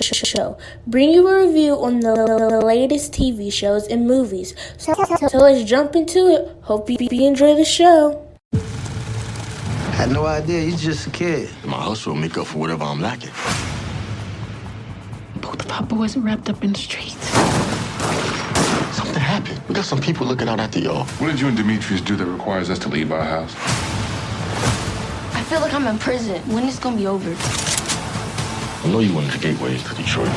Show, bring you a review on the latest TV shows and movies. So let's jump into it. Hope you enjoy the show. Had no idea, you're just a kid. My hustle will make up for whatever I'm lacking. Both of our boys are wrapped up in the streets. Something happened. We got some people looking out after y'all. What did you and Demetrius do that requires us to leave our house? I feel like I'm in prison. When is it gonna be over? I know you wanted the gateways to Detroit.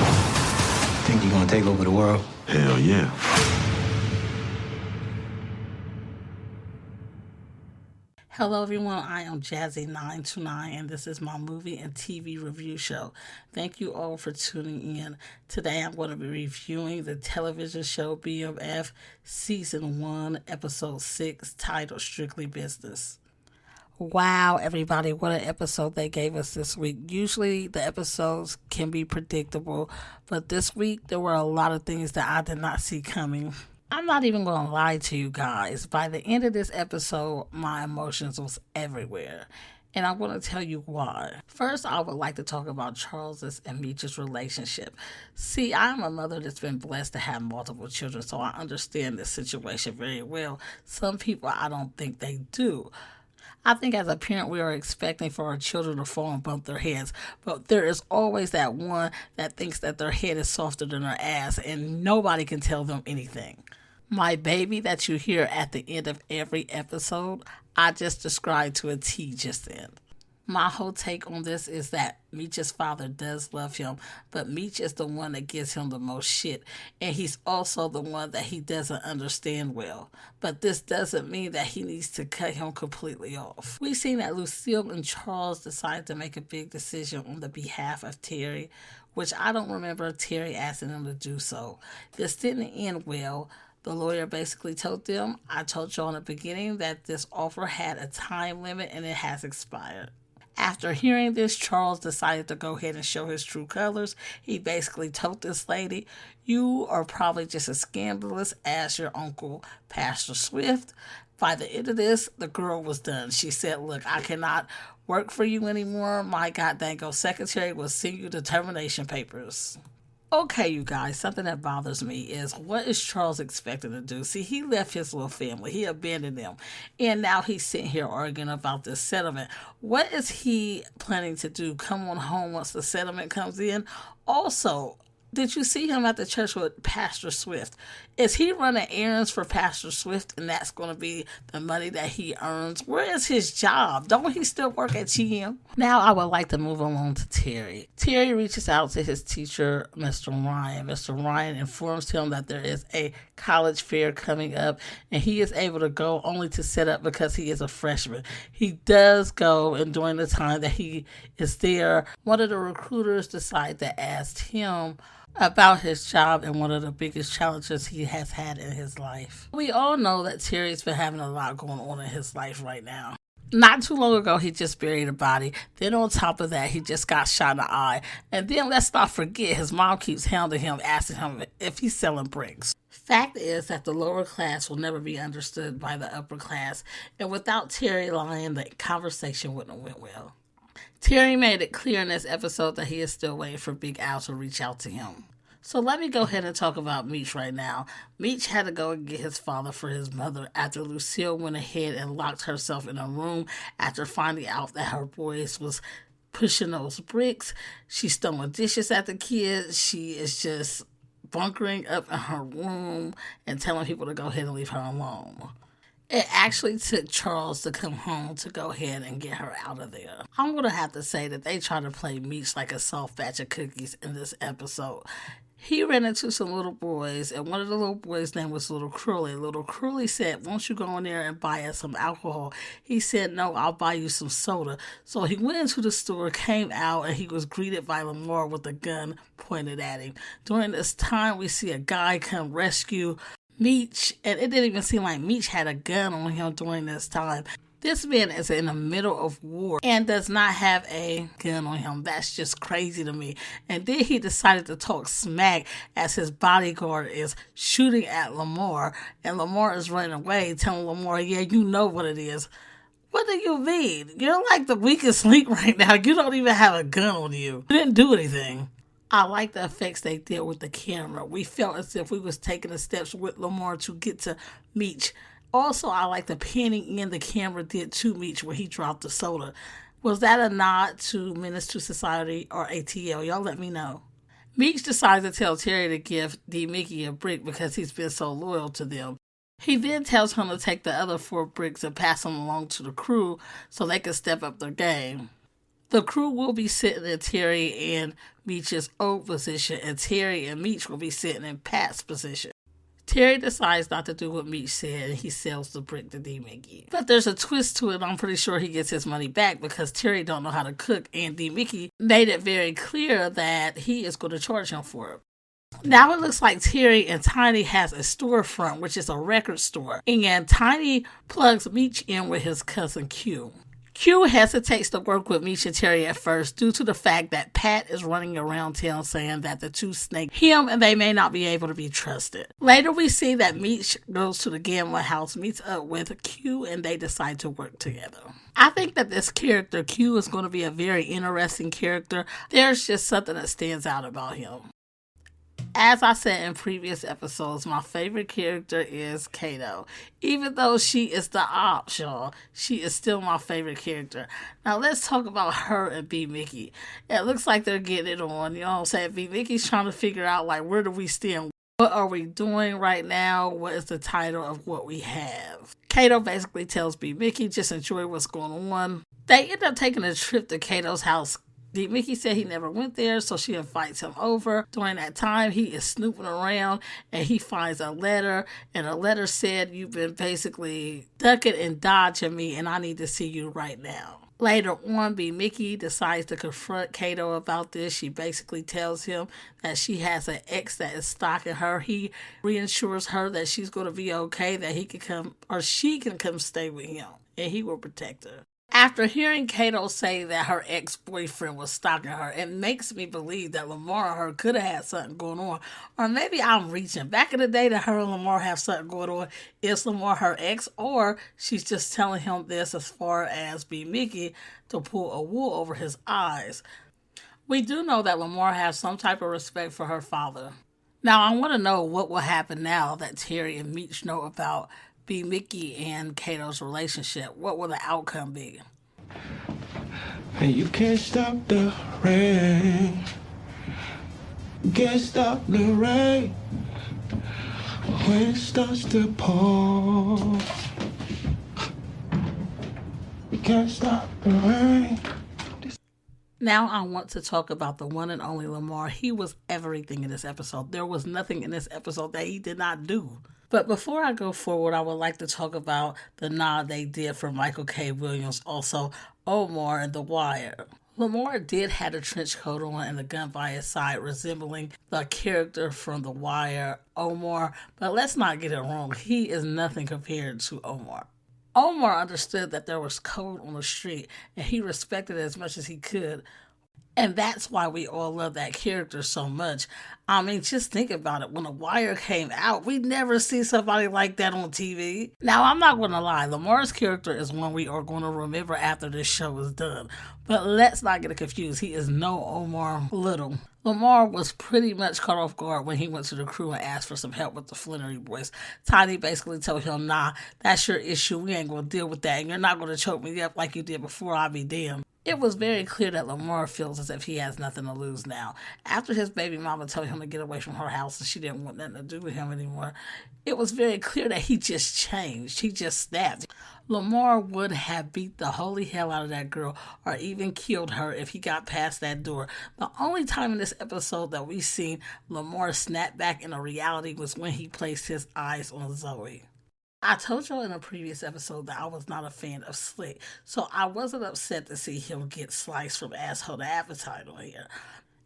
Think you're gonna take over the world? Hell yeah. Hello everyone, I am Jazzy929 and this is my movie and TV review show. Thank you all for tuning in. Today I'm going to be reviewing the television show BMF Season 1, Episode 6, titled Strictly Business. Wow, everybody, what an episode they gave us this week. Usually the episodes can be predictable, but this week there were a lot of things that I did not see coming. I'm not even going to lie to you guys. By the end of this episode, my emotions was everywhere. And I'm going to tell you why. First, I would like to talk about Charles's and Meech's relationship. See, I'm a mother that's been blessed to have multiple children, so I understand this situation very well. Some people, I don't think they do. I think as a parent, we are expecting for our children to fall and bump their heads. But there is always that one that thinks that their head is softer than their ass, and nobody can tell them anything. My baby that you hear at the end of every episode, I just described to a T just then. My whole take on this is that Meech's father does love him, but Meech is the one that gives him the most shit, and he's also the one that he doesn't understand well. But this doesn't mean that he needs to cut him completely off. We've seen that Lucille and Charles decided to make a big decision on the behalf of Terry, which I don't remember Terry asking them to do so. This didn't end well. The lawyer basically told them, I told you in the beginning that this offer had a time limit and it has expired. After hearing this, Charles decided to go ahead and show his true colors. He basically told this lady, you are probably just as scandalous as your uncle, Pastor Swift. By the end of this, the girl was done. She said, look, I cannot work for you anymore. My goddamn secretary will send you the termination papers. Okay, you guys, something that bothers me is what is Charles expected to do? See, he left his little family. He abandoned them. And now he's sitting here arguing about this settlement. What is he planning to do? Come on home once the settlement comes in? Also, did you see him at the church with Pastor Swift? Is he running errands for Pastor Swift and that's going to be the money that he earns? Where is his job? Don't he still work at GM? Now I would like to move along to Terry. Terry reaches out to his teacher, Mr. Ryan. Mr. Ryan informs him that there is a college fair coming up and he is able to go only to set up because he is a freshman. He does go, and during the time that he is there, one of the recruiters decide to ask him about his job and one of the biggest challenges he has had in his life. We all know that Terry's been having a lot going on in his life right now. Not too long ago, he just buried a body. Then on top of that, he just got shot in the eye. And then let's not forget, his mom keeps hounding him, asking him if he's selling bricks. Fact is that the lower class will never be understood by the upper class. And without Terry lying, the conversation wouldn't have went well. Terry made it clear in this episode that he is still waiting for Big Al to reach out to him. So let me go ahead and talk about Meech right now. Meech had to go and get his father for his mother after Lucille went ahead and locked herself in a room after finding out that her boys was pushing those bricks. She's throwing dishes at the kids. She is just bunkering up in her room and telling people to go ahead and leave her alone. It actually took Charles to come home to go ahead and get her out of there. I'm going to have to say that they try to play Meech like a soft batch of cookies in this episode. He ran into some little boys, and one of the little boys' name was Little Curly. Little Curly said, won't you go in there and buy us some alcohol? He said, no, I'll buy you some soda. So he went into the store, came out, and he was greeted by Lamar with a gun pointed at him. During this time, we see a guy come rescue Meech, and it didn't even seem like Meech had a gun on him during this time. This man is in the middle of war and does not have a gun on him. That's just crazy to me. And then he decided to talk smack as his bodyguard is shooting at Lamar. And Lamar is running away, telling Lamar, yeah, you know what it is. What do you mean? You're like the weakest link right now. You don't even have a gun on you. You didn't do anything. I like the effects they did with the camera. We felt as if we was taking the steps with Lamar to get to Meech. Also, I like the panning in the camera did to Meech when he dropped the soda. Was that a nod to Menace to Society or ATL? Y'all let me know. Meech decides to tell Terry to give D. Mickey a brick because he's been so loyal to them. He then tells him to take the other 4 bricks and pass them along to the crew so they can step up their game. The crew will be sitting in Terry and Meech's old position, and Terry and Meech will be sitting in Pat's position. Terry decides not to do what Meech said, and he sells the brick to D. Mickey. But there's a twist to it. I'm pretty sure he gets his money back because Terry don't know how to cook, and D. Mickey made it very clear that he is going to charge him for it. Now it looks like Terry and Tiny has a storefront, which is a record store, and Tiny plugs Meech in with his cousin Q. Q hesitates to work with Meech and Terry at first due to the fact that Pat is running around town saying that the 2 snake him and they may not be able to be trusted. Later we see that Meech goes to the gambling house, meets up with Q, and they decide to work together. I think that this character, Q, is going to be a very interesting character. There's just something that stands out about him. As I said in previous episodes, my favorite character is Kato. Even though she is the ops, y'all, she is still my favorite character. Now let's talk about her and B. Mickey. It looks like they're getting it on, you know what I'm saying? B. Mickey's trying to figure out, like, where do we stand? What are we doing right now? What is the title of what we have? Kato basically tells B. Mickey, just enjoy what's going on. They end up taking a trip to Kato's house. D. Mickey said he never went there, so she invites him over. During that time, he is snooping around, and he finds a letter, and the letter said, you've been basically ducking and dodging me, and I need to see you right now. Later on, B. Mickey decides to confront Kato about this. She basically tells him that she has an ex that is stalking her. He reassures her that she's going to be okay, that he can come, or she can come stay with him, and he will protect her. After hearing Kato say that her ex-boyfriend was stalking her, it makes me believe that Lamar and her could have had something going on. Or maybe I'm reaching. Back in the day that her and Lamar have something going on. Is Lamar her ex, or she's just telling him this as far as B. Mickey to pull a wool over his eyes. We do know that Lamar has some type of respect for her father. Now I want to know what will happen now that Terry and Meech know about B. Mickey and Kato's relationship. What will the outcome be? And you can't stop the rain. You can't stop the rain. When it starts to pour. You can't stop the rain. Now I want to talk about the one and only Lamar. He was everything in this episode. There was nothing in this episode that he did not do. But before I go forward, I would like to talk about the nod they did for Michael K. Williams, also Omar and The Wire. Lamar did have a trench coat on and a gun by his side, resembling the character from The Wire, Omar. But let's not get it wrong. He is nothing compared to Omar. Omar understood that there was code on the street, and he respected it as much as he could. And that's why we all love that character so much. I mean, just think about it. When The Wire came out, we never see somebody like that on TV. Now, I'm not going to lie. Lamar's character is one we are going to remember after this show is done. But let's not get it confused. He is no Omar Little. Lamar was pretty much caught off guard when he went to the crew and asked for some help with the Flannery boys. Tiny basically told him, nah, that's your issue. We ain't going to deal with that. And you're not going to choke me up like you did before. I'll be damned. It was very clear that Lamar feels as if he has nothing to lose now. After his baby mama told him to get away from her house and she didn't want nothing to do with him anymore, it was very clear that he just changed. He just snapped. Lamar would have beat the holy hell out of that girl or even killed her if he got past that door. The only time in this episode that we seen Lamar snap back into reality was when he placed his eyes on Zoe. I told y'all in a previous episode that I was not a fan of Slick, so I wasn't upset to see him get sliced from asshole to appetite on here.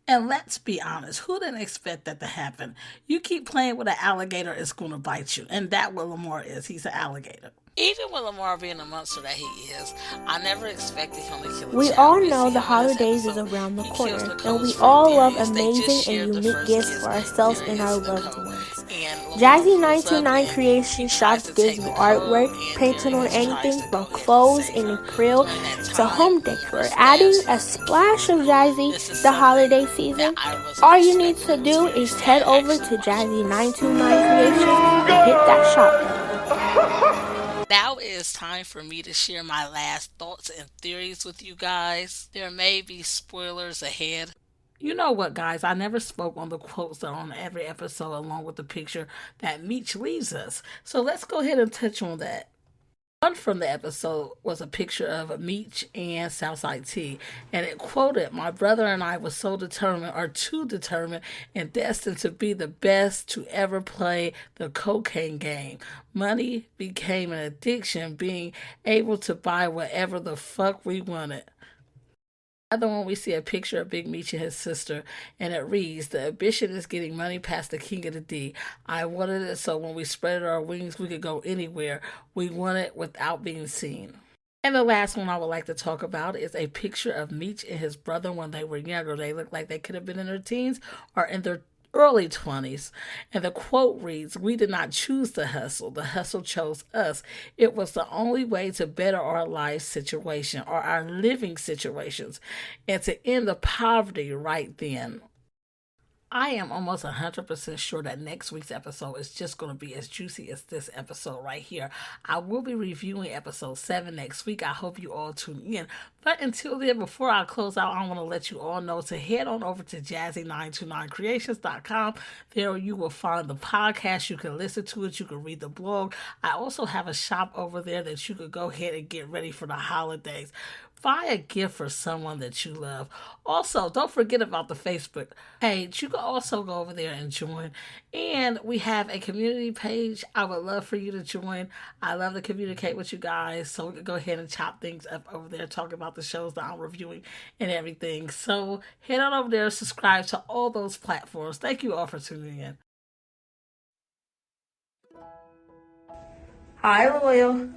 And let's be honest, who didn't expect that to happen? You keep playing with an alligator, it's going to bite you. And that's what Lamar is. He's an alligator. Even with Lamar being the monster that he is, I never expected him to kill a We child. all We know see the him in this holidays is episode. around the He corner, kills and Nicole's we friend all love Darius. They just amazing and shared the unique first gifts kiss, for ourselves and Darius our and loved Nicole. ones. And Lamar Jazzy pulls up 929 and Creation he tries Shops to gives take you Nicole, artwork, and painting on Darius anything tries to from go ahead and clothes save and her. acrylic During that to time, home he decor, stabs adding a him. splash of This Jazzy is the something holiday that season. I wasn't All you need expecting. to It was do very is sad head over actually to watching Jazzy this. 929 Creations and hit that shop button. Now it is time for me to share my last thoughts and theories with you guys. There may be spoilers ahead. You know what, guys? I never spoke on the quotes that are on every episode along with the picture that Meech leaves us. So let's go ahead and touch on that. One from the episode was a picture of Meech and Southside T, and it quoted, "My brother and I were so determined, or too determined, and destined to be the best to ever play the cocaine game. Money became an addiction, being able to buy whatever the fuck we wanted." Another one, we see a picture of Big Meech and his sister, and it reads, "The ambition is getting money past the king of the D. I wanted it so when we spread our wings, we could go anywhere. We want it without being seen." And the last one I would like to talk about is a picture of Meech and his brother when they were younger. They look like they could have been in their teens or in their early 20s. And the quote reads, "We did not choose the hustle chose us. It was the only way to better our life situation or our living situations and to end the poverty right then." I am almost 100% sure that next week's episode is just going to be as juicy as this episode right here. I will be reviewing episode 7 next week. I hope you all tune in. But until then, before I close out, I want to let you all know to head on over to Jazzy929creations.com. There you will find the podcast. You can listen to it. You can read the blog. I also have a shop over there that you could go ahead and get ready for the holidays. Buy a gift for someone that you love. Also, don't forget about the Facebook page. You can also go over there and join. And we have a community page. I would love for you to join. I love to communicate with you guys. So we can go ahead and chop things up over there, talk about the shows that I'm reviewing and everything. So head on over there, subscribe to all those platforms. Thank you all for tuning in. Hi, Loyal.